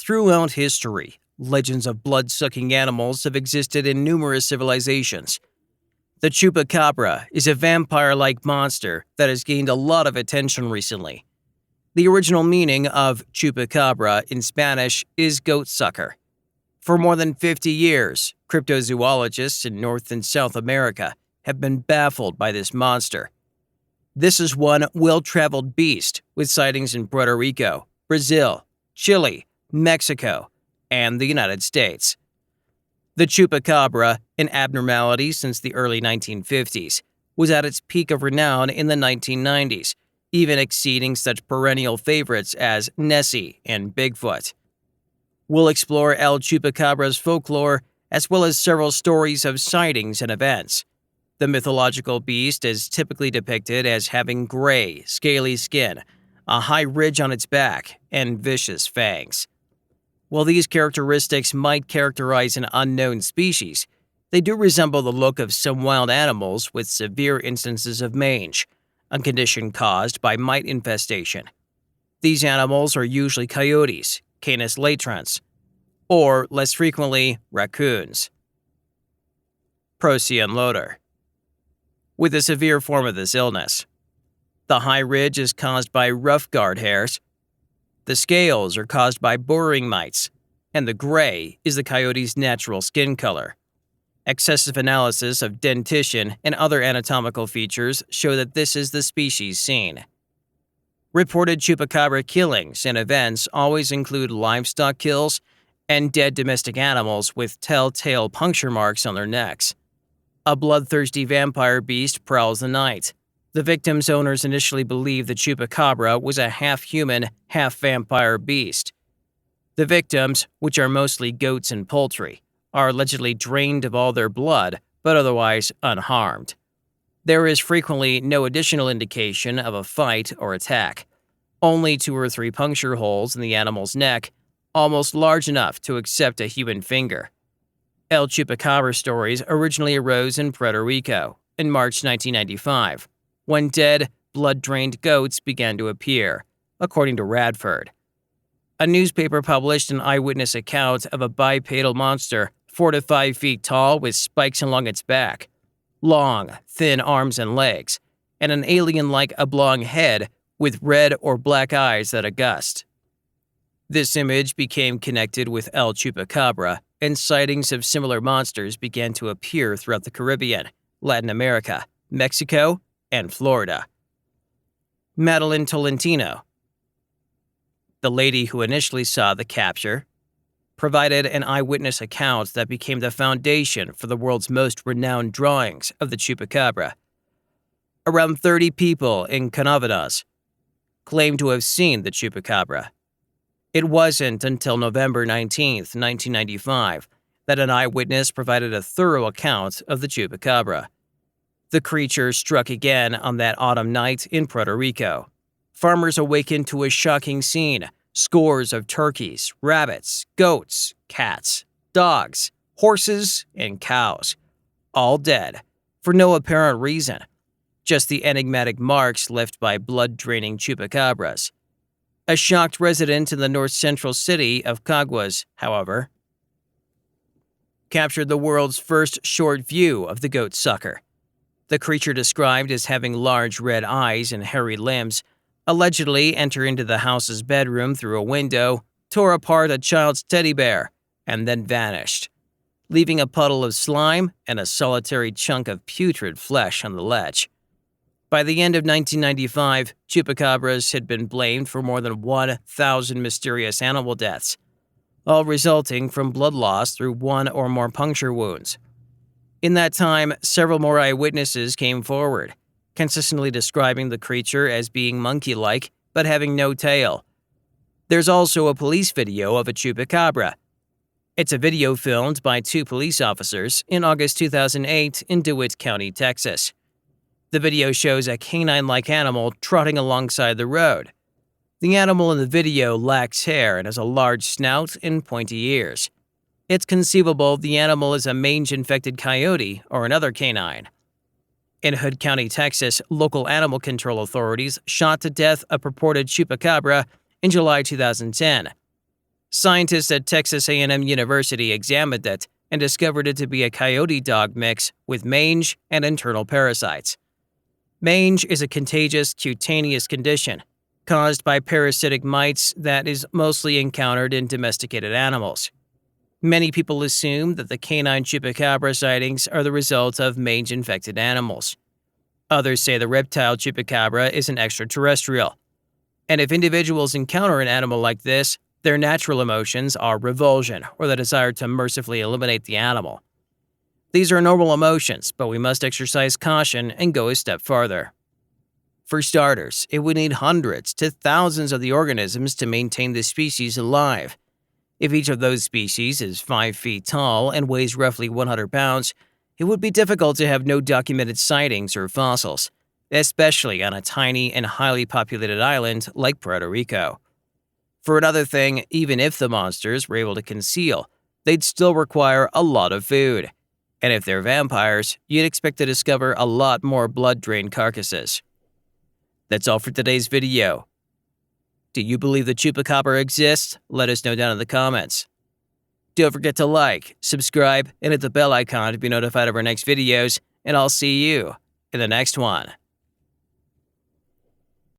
Throughout history, legends of blood-sucking animals have existed in numerous civilizations. The Chupacabra is a vampire-like monster that has gained a lot of attention recently. The original meaning of Chupacabra in Spanish is goat sucker. For more than 50 years, cryptozoologists in North and South America have been baffled by this monster. This is one well-traveled beast with sightings in Puerto Rico, Brazil, Chile, Mexico, and the United States. The Chupacabra, an abnormality since the early 1950s, was at its peak of renown in the 1990s, even exceeding such perennial favorites as Nessie and Bigfoot. We'll explore El Chupacabra's folklore as well as several stories of sightings and events. The mythological beast is typically depicted as having gray, scaly skin, a high ridge on its back, and vicious fangs. While these characteristics might characterize an unknown species, they do resemble the look of some wild animals with severe instances of mange, a condition caused by mite infestation. These animals are usually coyotes, Canis latrans, or, less frequently, raccoons. Procyon loader. With a severe form of this illness, the high ridge is caused by rough guard hairs. The scales are caused by boring mites, and the gray is the coyote's natural skin color. Excessive analysis of dentition and other anatomical features show that this is the species seen. Reported Chupacabra killings and events always include livestock kills and dead domestic animals with telltale puncture marks on their necks. A bloodthirsty vampire beast prowls the night. The victim's owners initially believed the Chupacabra was a half-human, half-vampire beast. The victims, which are mostly goats and poultry, are allegedly drained of all their blood, but otherwise unharmed. There is frequently no additional indication of a fight or attack. Only 2 or 3 puncture holes in the animal's neck, almost large enough to accept a human finger. El Chupacabra stories originally arose in Puerto Rico in March 1995. When dead, blood-drained goats began to appear, according to Radford. A newspaper published an eyewitness account of a bipedal monster 4 to 5 feet tall with spikes along its back, long, thin arms and legs, and an alien-like oblong head with red or black eyes that august. This image became connected with El Chupacabra, and sightings of similar monsters began to appear throughout the Caribbean, Latin America, Mexico, and Florida. Madeline Tolentino, the lady who initially saw the capture, provided an eyewitness account that became the foundation for the world's most renowned drawings of the Chupacabra. Around 30 people in Canavadas claimed to have seen the Chupacabra. It wasn't until November 19, 1995, that an eyewitness provided a thorough account of the Chupacabra. The creature struck again on that autumn night in Puerto Rico. Farmers awakened to a shocking scene: scores of turkeys, rabbits, goats, cats, dogs, horses, and cows, all dead, for no apparent reason, just the enigmatic marks left by blood-draining chupacabras. A shocked resident in the north-central city of Caguas, however, captured the world's first short view of the goat sucker. The creature, described as having large red eyes and hairy limbs, allegedly entered into the house's bedroom through a window, tore apart a child's teddy bear, and then vanished, leaving a puddle of slime and a solitary chunk of putrid flesh on the ledge. By the end of 1995, chupacabras had been blamed for more than 1,000 mysterious animal deaths, all resulting from blood loss through one or more puncture wounds. In that time, several more eyewitnesses came forward, consistently describing the creature as being monkey-like but having no tail. There's also a police video of a chupacabra. It's a video filmed by 2 police officers in August 2008 in DeWitt County, Texas. The video shows a canine-like animal trotting alongside the road. The animal in the video lacks hair and has a large snout and pointy ears. It's conceivable the animal is a mange-infected coyote or another canine. In Hood County, Texas, local animal control authorities shot to death a purported chupacabra in July 2010. Scientists at Texas A&M University examined it and discovered it to be a coyote dog mix with mange and internal parasites. Mange is a contagious cutaneous condition caused by parasitic mites that is mostly encountered in domesticated animals. Many people assume that the canine Chupacabra sightings are the result of mange-infected animals. Others say the reptile Chupacabra is an extraterrestrial. And if individuals encounter an animal like this, their natural emotions are revulsion or the desire to mercifully eliminate the animal. These are normal emotions, but we must exercise caution and go a step farther. For starters, it would need hundreds to thousands of the organisms to maintain the species alive. If each of those species is 5 feet tall and weighs roughly 100 pounds, it would be difficult to have no documented sightings or fossils, especially on a tiny and highly populated island like Puerto Rico. For another thing, even if the monsters were able to conceal, they'd still require a lot of food. And if they're vampires, you'd expect to discover a lot more blood-drained carcasses. That's all for today's video. Do you believe the Chupacabra exists? Let us know down in the comments. Don't forget to like, subscribe, and hit the bell icon to be notified of our next videos, and I'll see you in the next one.